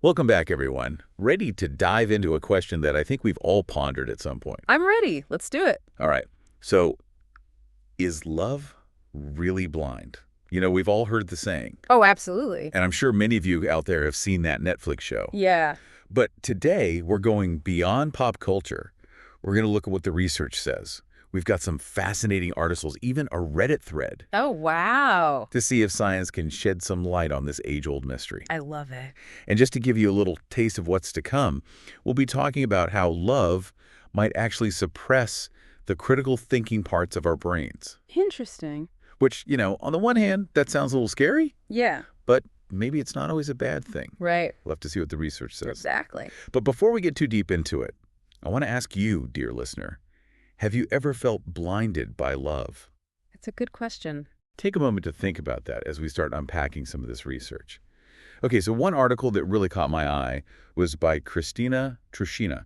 Welcome back, everyone. Ready to dive into a question that I think we've all pondered at some point. I'm ready. Let's do it. All right. So, is love really blind? We've all heard the saying, Oh, absolutely. and I'm sure many of you out there have seen that Netflix show. Yeah. But today, we're going beyond pop culture. We're going to look at what the research says. We've got some fascinating articles, even a Reddit thread, Oh, wow. to see if science can shed some light on this age-old mystery. I love it. And just to give you a little taste of what's to come, we'll be talking about how love might actually suppress the critical thinking parts of our brains. Interesting. Which, on the one hand, that sounds a little scary, Yeah. but maybe it's not always a bad thing. Right. We'll have to see what the research says. Exactly. But before we get too deep into it, I want to ask you, dear listener, have you ever felt blinded by love? It's a good question. Take a moment to think about that as we start unpacking some of this research. Okay, so one article that really caught my eye was by Christina Trushina.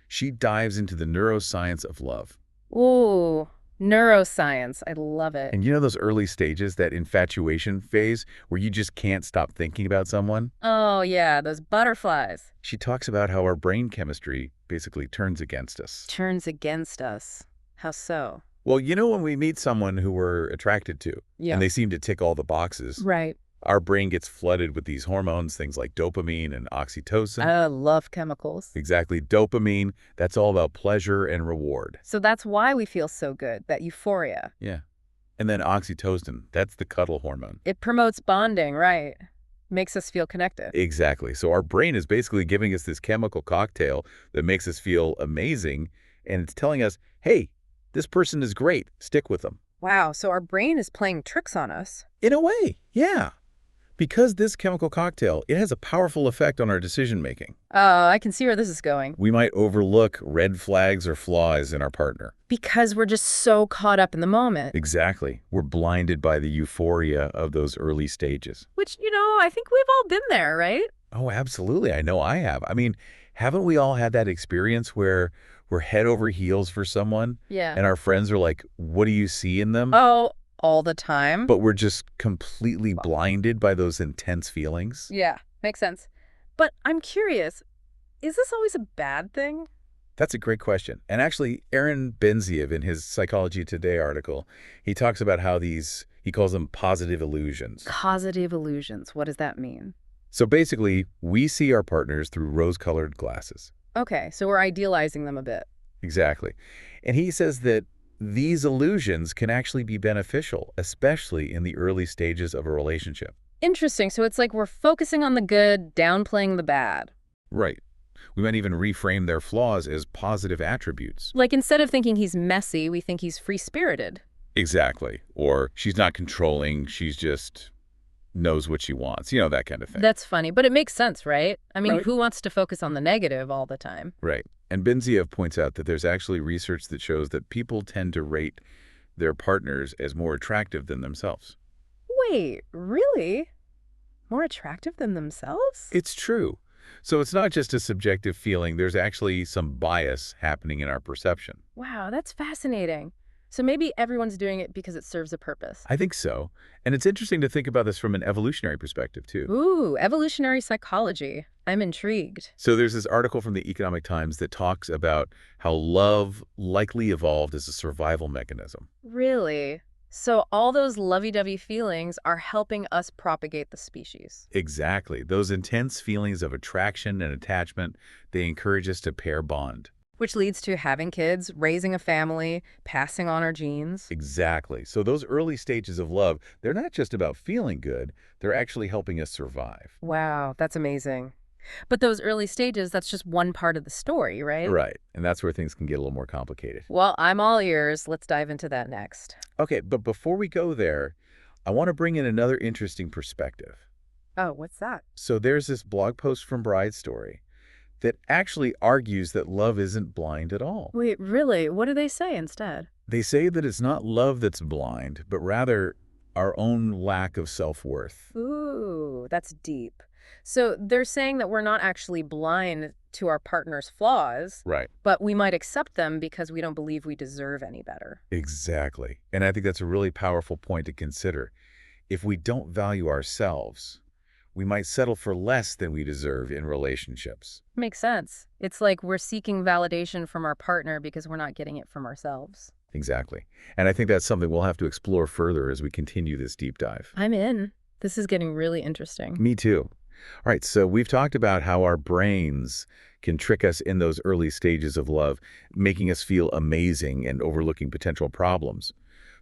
She dives into the neuroscience of love. Ooh, neuroscience. I love it. And those early stages, that infatuation phase where you just can't stop thinking about someone? Oh, yeah, those butterflies. She talks about how our brain chemistry basically turns against us. Turns against us. How so? Well, when we meet someone who we're attracted to, Yeah. and they seem to tick all the boxes, Right. our brain gets flooded with these hormones, things like dopamine and oxytocin. I love chemicals. Exactly. Dopamine, that's all about pleasure and reward. So that's why we feel so good, that euphoria. Yeah. And then oxytocin, that's the cuddle hormone. It promotes bonding, right? Makes us feel connected. Exactly. So our brain is basically giving us this chemical cocktail that makes us feel amazing, and it's telling us, hey, this person is great. Stick with them. Wow, so our brain is playing tricks on us. In a way, yeah. Because this chemical cocktail, it has a powerful effect on our decision-making. I can see where this is going. We might overlook red flags or flaws in our partner. Because we're just so caught up in the moment. Exactly. We're blinded by the euphoria of those early stages. Which, I think we've all been there, right? Oh, absolutely. I know I have. I mean, haven't we all had that experience where we're head over heels for someone Yeah. and our friends are like, what do you see in them? Oh, all the time. But we're just completely blinded by those intense feelings? Yeah, makes sense. But I'm curious, is this always a bad thing? That's a great question. And actually, Aaron Benziev, in his Psychology Today article, he talks about how he calls them positive illusions. Causative illusions. What does that mean? So basically, we see our partners through rose-colored glasses. Okay, so we're idealizing them a bit. Exactly. And he says that these illusions can actually be beneficial, especially in the early stages of a relationship. Interesting. So it's like we're focusing on the good, downplaying the bad. Right. We might even reframe their flaws as positive attributes. Like instead of thinking he's messy, we think he's free-spirited. Exactly. Or she's not controlling, she's just knows what she wants, that kind of thing. That's funny, but it makes sense, right? I mean, Right. who wants to focus on the negative all the time? Right. And Benziev points out that there's actually research that shows that people tend to rate their partners as more attractive than themselves. Wait, really? More attractive than themselves? It's true. So it's not just a subjective feeling. There's actually some bias happening in our perception. Wow, that's fascinating. So maybe everyone's doing it because it serves a purpose. I think so. And it's interesting to think about this from an evolutionary perspective, too. Ooh, evolutionary psychology. I'm intrigued. So there's this article from the Economic Times that talks about how love likely evolved as a survival mechanism. Really? So all those lovey-dovey feelings are helping us propagate the species. Exactly. Those intense feelings of attraction and attachment, they encourage us to pair bond. Which leads to having kids, raising a family, passing on our genes. Exactly. So those early stages of love, they're not just about feeling good, they're actually helping us survive. Wow, that's amazing. But those early stages, that's just one part of the story, right? Right. And that's where things can get a little more complicated. Well, I'm all ears. Let's dive into that next. Okay, but before we go there, I want to bring in another interesting perspective. Oh, what's that? So there's this blog post from Bride's Story that actually argues that love isn't blind at all. Wait, really? What do they say instead? They say that it's not love that's blind, but rather our own lack of self-worth. Ooh, that's deep. So they're saying that we're not actually blind to our partner's flaws, Right. but we might accept them because we don't believe we deserve any better. Exactly. And I think that's a really powerful point to consider. If we don't value ourselves, we might settle for less than we deserve in relationships. Makes sense. It's like we're seeking validation from our partner because we're not getting it from ourselves. Exactly. And I think that's something we'll have to explore further as we continue this deep dive. I'm in. This is getting really interesting. Me too. All right, so we've talked about how our brains can trick us in those early stages of love, making us feel amazing and overlooking potential problems.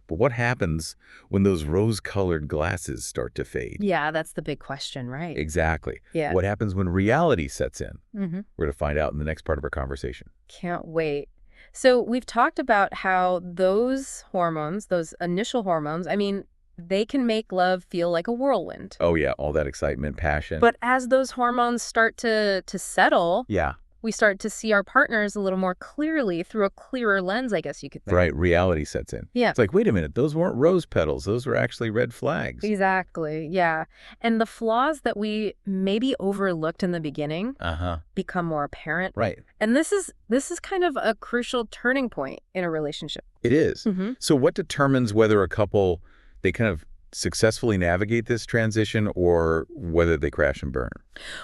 But what happens when those rose-colored glasses start to fade? Yeah, that's the big question, right? Exactly. Yeah. What happens when reality sets in? Mm-hmm. We're going to find out in the next part of our conversation. Can't wait. So we've talked about how those hormones, those initial hormones, I mean, they can make love feel like a whirlwind. Oh, yeah, all that excitement, passion. But as those hormones start to settle, Yeah, we start to see our partners a little more clearly through a clearer lens, I guess you could say. right, reality sets in. Yeah. It's like, wait a minute, those weren't rose petals. Those were actually red flags. Exactly. Yeah. And the flaws that we maybe overlooked in the beginning Uh-huh. become more apparent. Right. And this is kind of a crucial turning point in a relationship. It is. Mm-hmm. So what determines whether a couple, they kind of successfully navigate this transition or whether they crash and burn?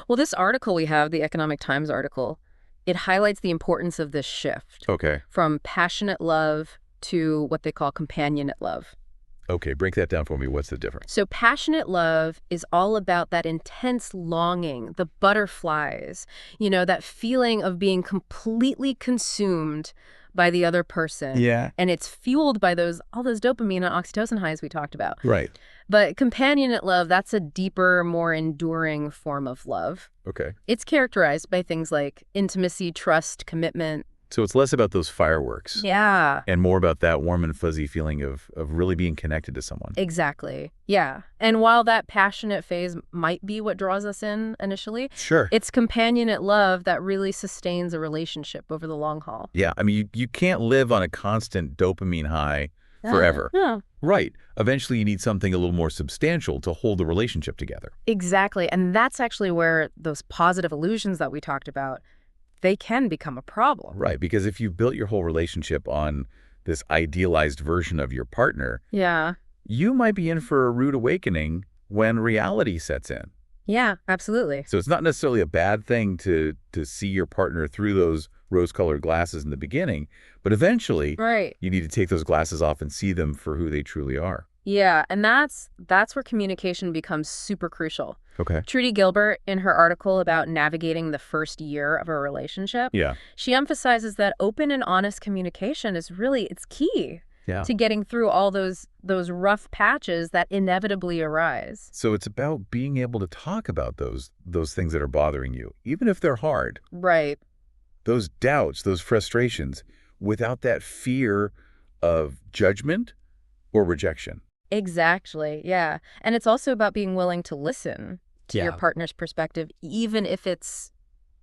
Well, this article we have, the Economic Times article, it highlights the importance of this shift Okay. from passionate love to what they call companionate love. Okay, break that down for me. What's the difference? So passionate love is all about that intense longing, the butterflies, that feeling of being completely consumed by the other person. Yeah. And it's fueled by all those dopamine and oxytocin highs we talked about. Right. But companionate love, that's a deeper, more enduring form of love. Okay. It's characterized by things like intimacy, trust, commitment. So it's less about those fireworks Yeah, and more about that warm and fuzzy feeling of really being connected to someone. exactly. Yeah. And while that passionate phase might be what draws us in initially, Sure. it's companionate love that really sustains a relationship over the long haul. Yeah, I mean, you can't live on a constant dopamine high forever. Yeah. Right. Eventually, you need something a little more substantial to hold the relationship together. Exactly. And that's actually where those positive illusions that we talked about, they can become a problem. Right, because if you've built your whole relationship on this idealized version of your partner, Yeah. you might be in for a rude awakening when reality sets in. Yeah, absolutely. So it's not necessarily a bad thing to see your partner through those rose-colored glasses in the beginning, but eventually Right. you need to take those glasses off and see them for who they truly are. Yeah, and that's where communication becomes super crucial. Okay. Trudy Gilbert, in her article about navigating the first year of a relationship, Yeah. she emphasizes that open and honest communication is it's key Yeah. to getting through all those rough patches that inevitably arise. So it's about being able to talk about those things that are bothering you, even if they're hard. Right. Those doubts, those frustrations, without that fear of judgment or rejection. Exactly. Yeah. And it's also about being willing to listen to your Yeah. partner's perspective, even if it's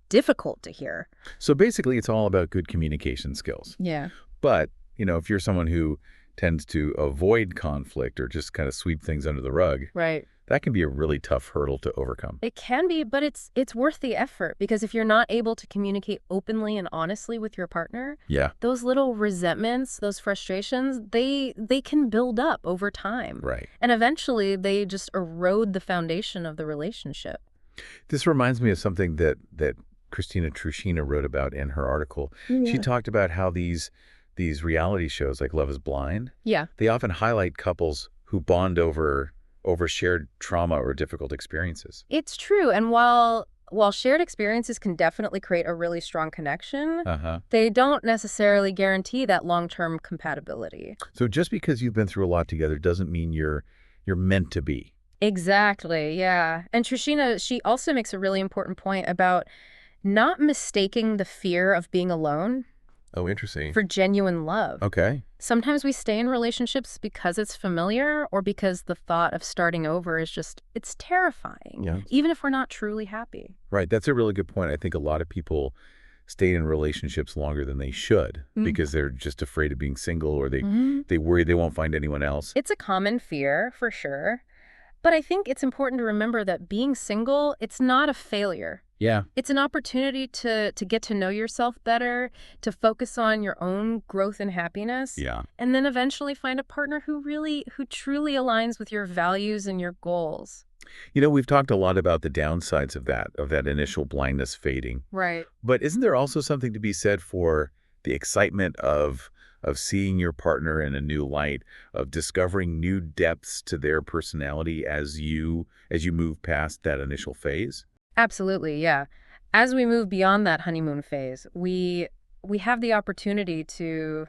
difficult to hear. So basically, it's all about good communication skills. Yeah. But, if you're someone who tends to avoid conflict or just kind of sweep things under the rug, Right. that can be a really tough hurdle to overcome. It can be, but it's worth the effort, because if you're not able to communicate openly and honestly with your partner, Yeah, those little resentments, those frustrations, they can build up over time. right. And eventually they just erode the foundation of the relationship. This reminds me of something that Christina Trushina wrote about in her article. She Yeah. talked about how these reality shows like Love is Blind, Yeah. they often highlight couples who bond over shared trauma or difficult experiences. It's true. And while shared experiences can definitely create a really strong connection, Uh-huh. they don't necessarily guarantee that long-term compatibility. So just because you've been through a lot together doesn't mean you're meant to be. Exactly, yeah. And Trishina, she also makes a really important point about not mistaking the fear of being alone Oh, interesting. for genuine love. Okay. Sometimes we stay in relationships because it's familiar or because the thought of starting over is it's terrifying, Yeah. even if we're not truly happy. Right. That's a really good point. I think a lot of people stay in relationships longer than they should because they're just afraid of being single or they worry they won't find anyone else. It's a common fear, for sure. But I think it's important to remember that being single, it's not a failure. Yeah. It's an opportunity to get to know yourself better, to focus on your own growth and happiness, Yeah. and then eventually find a partner who truly aligns with your values and your goals. We've talked a lot about the downsides of that initial blindness fading. Right. But isn't there also something to be said for the excitement of seeing your partner in a new light, of discovering new depths to their personality as you move past that initial phase? Absolutely, yeah. As we move beyond that honeymoon phase, we have the opportunity to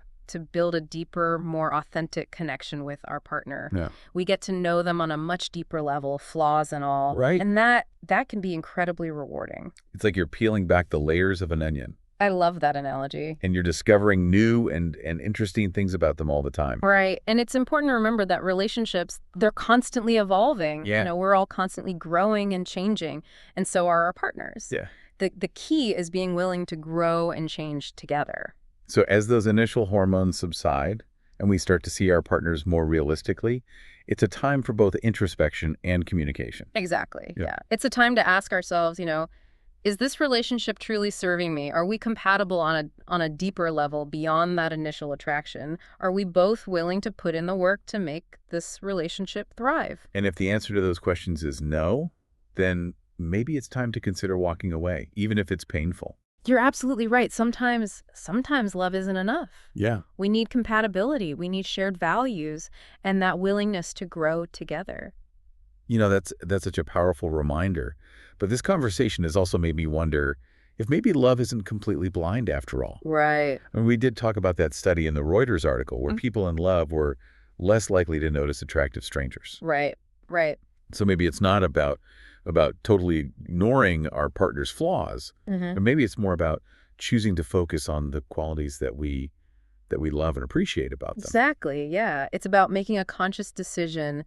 build a deeper, more authentic connection with our partner. Yeah. We get to know them on a much deeper level, flaws and all. Right. And that can be incredibly rewarding. It's like you're peeling back the layers of an onion, I love that analogy. and you're discovering new and interesting things about them all the time. Right. And it's important to remember that relationships, they're constantly evolving. Yeah. We're all constantly growing and changing, and so are our partners. Yeah. The key is being willing to grow and change together. So as those initial hormones subside and we start to see our partners more realistically, it's a time for both introspection and communication. Exactly. Yeah. Yeah. It's a time to ask ourselves, is this relationship truly serving me? Are we compatible on a deeper level beyond that initial attraction? Are we both willing to put in the work to make this relationship thrive? And if the answer to those questions is no, then maybe it's time to consider walking away, even if it's painful. You're absolutely right. Sometimes love isn't enough. Yeah. We need compatibility. We need shared values and that willingness to grow together. That's such a powerful reminder. But this conversation has also made me wonder if maybe love isn't completely blind after all. Right. And we did talk about that study in the Reuters article where people in love were less likely to notice attractive strangers. Right. Right. So maybe it's not about totally ignoring our partner's flaws, Mm-hmm. but maybe it's more about choosing to focus on the qualities that we love and appreciate about them. Exactly. Yeah. It's about making a conscious decision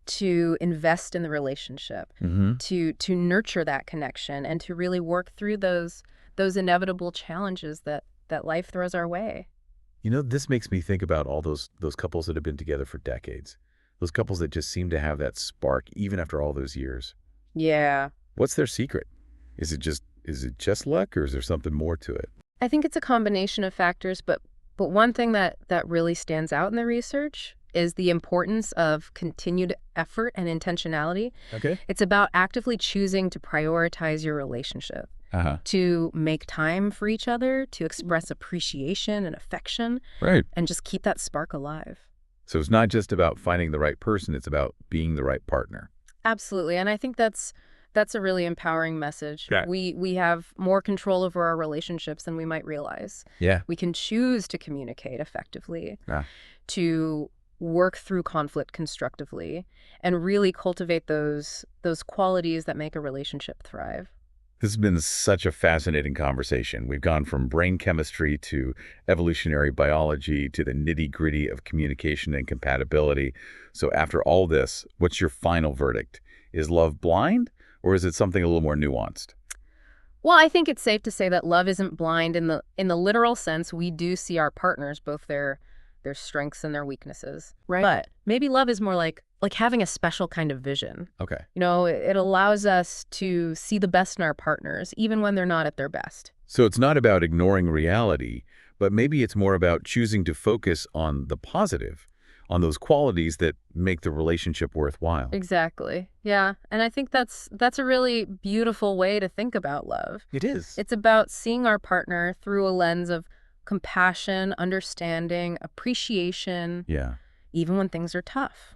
to invest in the relationship, Mm-hmm. to nurture that connection, and to really work through those inevitable challenges that life throws our way. This makes me think about all those couples that have been together for decades. Those couples that just seem to have that spark even after all those years. Yeah. What's their secret? Is it just luck, or is there something more to it? I think it's a combination of factors, but one thing that really stands out in the research is the importance of continued effort and intentionality. Okay. It's about actively choosing to prioritize your relationship, Uh-huh. to make time for each other, to express appreciation and affection, Right. and just keep that spark alive. So it's not just about finding the right person, it's about being the right partner. Absolutely. And I think that's a really empowering message. Okay. We have more control over our relationships than we might realize. Yeah. We can choose to communicate effectively, Ah. to work through conflict constructively, and really cultivate those qualities that make a relationship thrive. This has been such a fascinating conversation. We've gone from brain chemistry to evolutionary biology to the nitty-gritty of communication and compatibility. So after all this, what's your final verdict? Is love blind, or is it something a little more nuanced? Well, I think it's safe to say that love isn't blind in the literal sense. We do see our partners, both their strengths and their weaknesses. Right. But maybe love is more like having a special kind of vision. Okay. It allows us to see the best in our partners, even when they're not at their best. So it's not about ignoring reality, but maybe it's more about choosing to focus on the positive, on those qualities that make the relationship worthwhile. Exactly. Yeah. And I think that's a really beautiful way to think about love. It is. It's about seeing our partner through a lens of compassion, understanding, appreciation, Yeah. even when things are tough.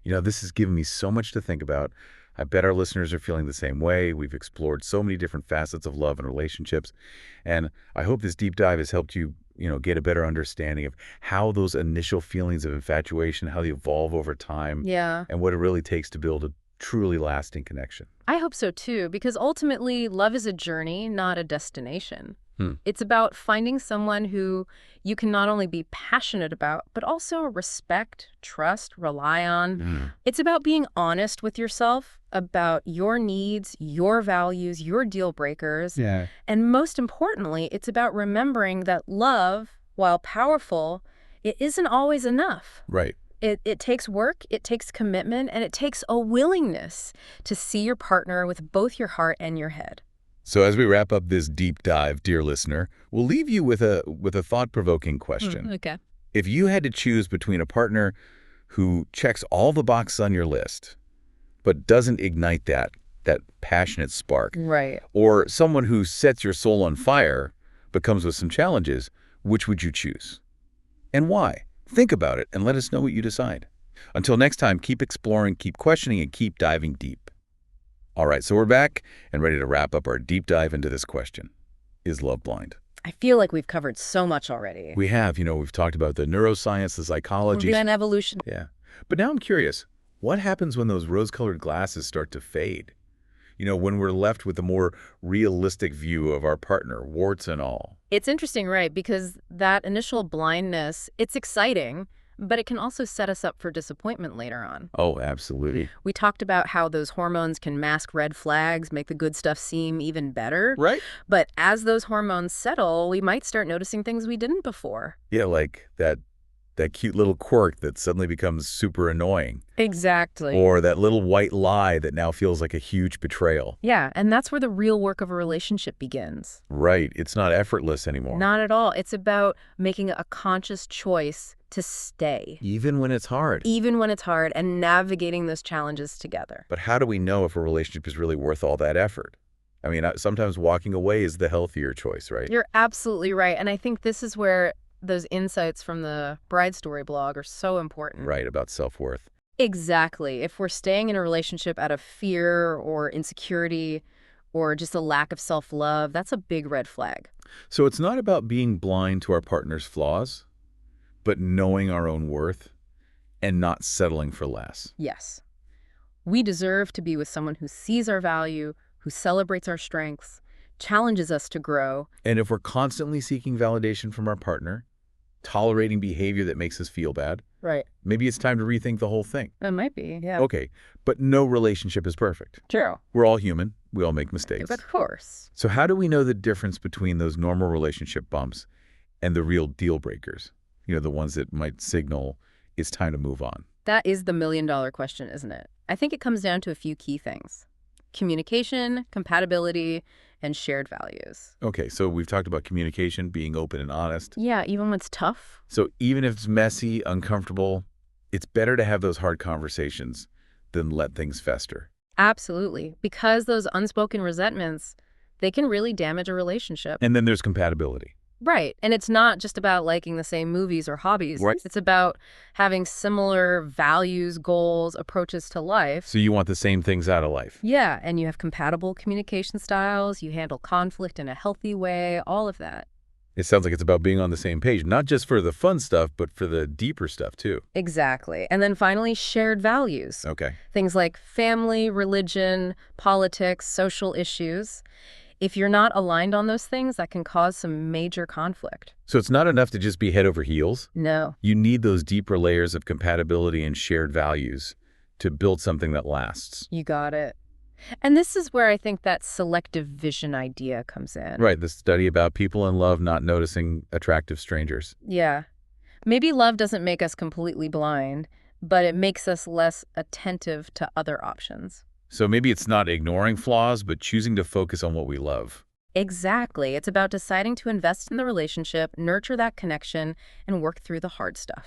This has given me so much to think about. I bet our listeners are feeling the same way. We've explored so many different facets of love and relationships. And I hope this deep dive has helped you, get a better understanding of how those initial feelings of infatuation, how they evolve over time, Yeah. and what it really takes to build a truly lasting connection. I hope so too, because ultimately love is a journey, not a destination. Hmm. It's about finding someone who you can not only be passionate about, but also respect, trust, rely on. Mm. It's about being honest with yourself about your needs, your values, your deal breakers. Yeah. And most importantly, it's about remembering that love, while powerful, it isn't always enough. Right. It takes work, it takes commitment, and it takes a willingness to see your partner with both your heart and your head. So as we wrap up this deep dive, dear listener, we'll leave you with a thought-provoking question. Okay. If you had to choose between a partner who checks all the boxes on your list, but doesn't ignite that passionate spark. Right. Or someone who sets your soul on fire but comes with some challenges. Which would you choose? And why? Think about it and let us know what you decide. Until next time, keep exploring, keep questioning, and keep diving deep. All right, so we're back and ready to wrap up our deep dive into this question. Is love blind? I feel like we've covered so much already. We have, we've talked about the neuroscience, the psychology. And evolution. Yeah. But now I'm curious, what happens when those rose-colored glasses start to fade? When we're left with a more realistic view of our partner, warts and all. It's interesting, right? Because that initial blindness, it's exciting, but it can also set us up for disappointment later on. Oh, absolutely. We talked about how those hormones can mask red flags, make the good stuff seem even better. Right? But as those hormones settle, we might start noticing things we didn't before. Yeah, like that cute little quirk that suddenly becomes super annoying. Exactly. Or that little white lie that now feels like a huge betrayal. Yeah, and that's where the real work of a relationship begins. Right. It's not effortless anymore. Not at all. It's about making a conscious choice to stay. Even when it's hard. Even when it's hard, and navigating those challenges together. But how do we know if a relationship is really worth all that effort? I mean, sometimes walking away is the healthier choice, right? You're absolutely right. And I think this is where those insights from the Bride Story blog are so important. Right, about self-worth. Exactly. If we're staying in a relationship out of fear or insecurity or just a lack of self-love, that's a big red flag. So it's not about being blind to our partner's flaws, but knowing our own worth and not settling for less. Yes. We deserve to be with someone who sees our value, who celebrates our strengths, challenges us to grow. And if we're constantly seeking validation from our partner, tolerating behavior that makes us feel bad, Right. maybe it's time to rethink the whole thing. It might be, yeah. Okay, but no relationship is perfect. True. We're all human. We all make mistakes. Of course. So how do we know the difference between those normal relationship bumps and the real deal breakers? The ones that might signal it's time to move on. That is the million-dollar question, isn't it? I think it comes down to a few key things. Communication, compatibility, and shared values. Okay, so we've talked about communication, being open and honest. Yeah, even when it's tough. So even if it's messy, uncomfortable, it's better to have those hard conversations than let things fester. Absolutely. Because those unspoken resentments, they can really damage a relationship. And then there's compatibility. Right. And it's not just about liking the same movies or hobbies. Right. It's about having similar values, goals, approaches to life. So you want the same things out of life. Yeah, and you have compatible communication styles, you handle conflict in a healthy way, all of that. It sounds like it's about being on the same page, not just for the fun stuff, but for the deeper stuff too. Exactly. And then finally, shared values. Okay. Things like family, religion, politics, social issues. If you're not aligned on those things, that can cause some major conflict. So it's not enough to just be head over heels. No. You need those deeper layers of compatibility and shared values to build something that lasts. You got it. And this is where I think that selective vision idea comes in. Right, the study about people in love not noticing attractive strangers. Yeah. Maybe love doesn't make us completely blind, but it makes us less attentive to other options. So maybe it's not ignoring flaws, but choosing to focus on what we love. Exactly. It's about deciding to invest in the relationship, nurture that connection, and work through the hard stuff.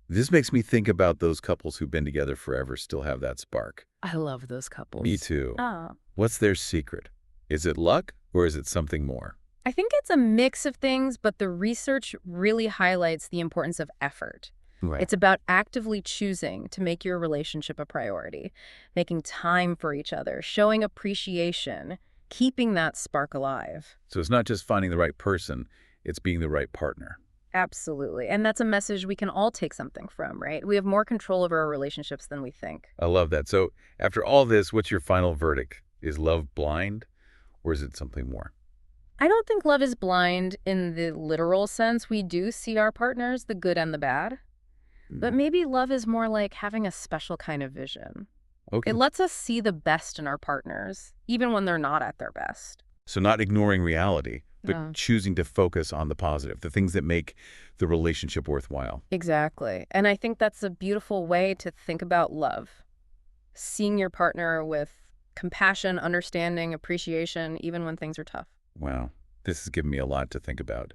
This makes me think about those couples who've been together forever still have that spark. I love those couples. Me too. Oh. What's their secret? Is it luck or is it something more? I think it's a mix of things, but the research really highlights the importance of effort. Right. It's about actively choosing to make your relationship a priority, making time for each other, showing appreciation, keeping that spark alive. So it's not just finding the right person, it's being the right partner. Absolutely. And that's a message we can all take something from, right? We have more control over our relationships than we think. I love that. So after all this, what's your final verdict? Is love blind or is it something more? I don't think love is blind in the literal sense. We do see our partners, the good and the bad. But maybe love is more like having a special kind of vision. Okay. It lets us see the best in our partners, even when they're not at their best. So not ignoring reality, but No. choosing to focus on the positive, the things that make the relationship worthwhile. Exactly. And I think that's a beautiful way to think about love. Seeing your partner with compassion, understanding, appreciation, even when things are tough. Wow. This has given me a lot to think about.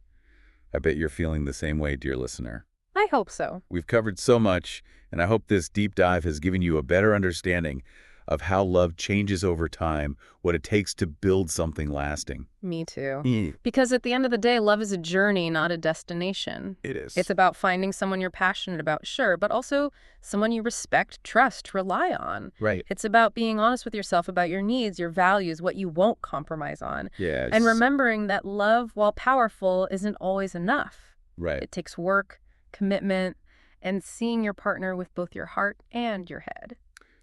I bet you're feeling the same way, dear listener. I hope so. We've covered so much, and I hope this deep dive has given you a better understanding of how love changes over time, what it takes to build something lasting. Me too. Mm, Because at the end of the day, love is a journey, not a destination. it It's is. about finding someone you're passionate about, sure, but also someone you respect, trust, rely on. Right. It's about being honest with yourself about your needs, your values, what you won't compromise on, and Yes. remembering that love, while powerful, isn't always enough. Right. It takes work, commitment, and seeing your partner with both your heart and your head.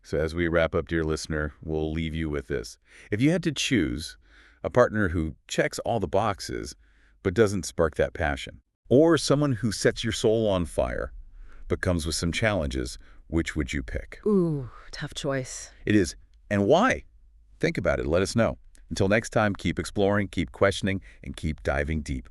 So as we wrap up, dear listener, we'll leave you with this. If you had to choose a partner who checks all the boxes but doesn't spark that passion, or someone who sets your soul on fire but comes with some challenges, which would you pick? Ooh, tough choice. It is. And why? Think about it. Let us know. Until next time, keep exploring, keep questioning, and keep diving deep.